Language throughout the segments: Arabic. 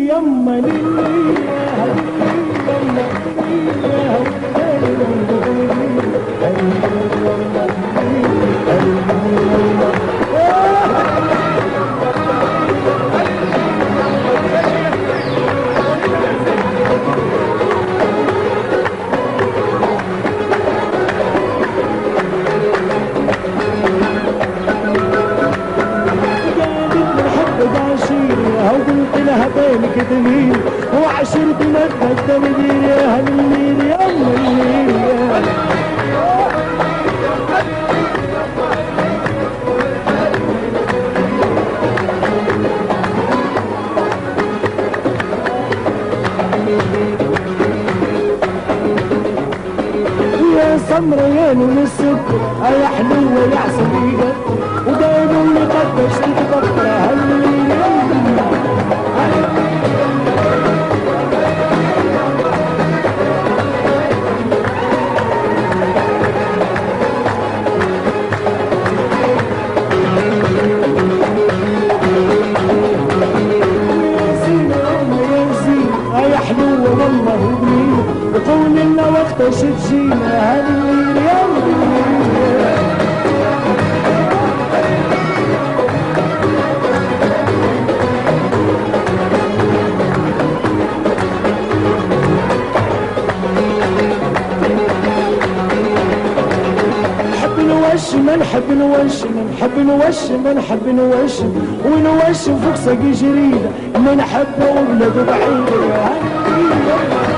يما ليلي وقلت لها بينك دليل وعشرتنا التدبير يا هالليل يا الليل يا سمريان والسكر يا حلوة يا عسلية ودايما اللي قدش تتفكر هالليل يا وقول لنا وقت تجينا هالليل يا نحب نوشم نحب نوشم نحب نوشم نحب نوشم ونوشم فوق ساقي جريدة ما نحبه وبلاد بعيدة يا هالليل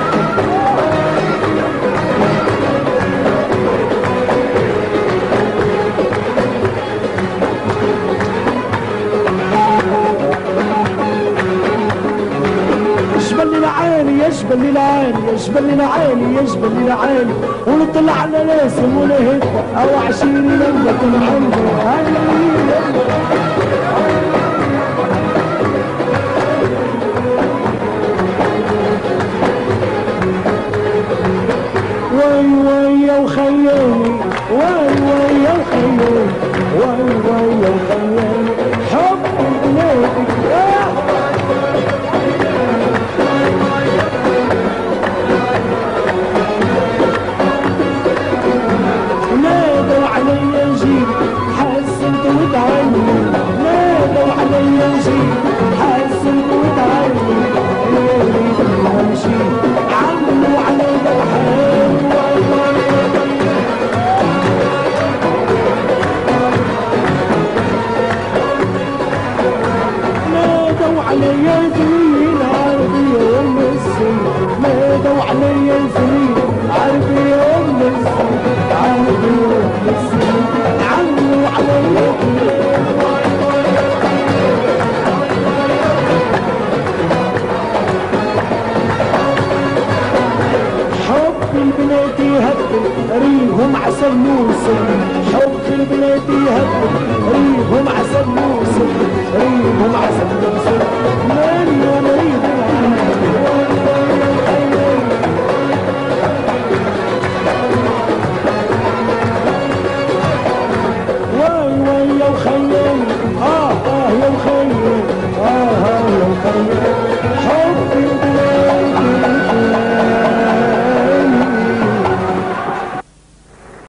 يجبل العالي يجبل العالي يجبل العالي ونطلع على ناس ونهب او عشيري لما كن عنده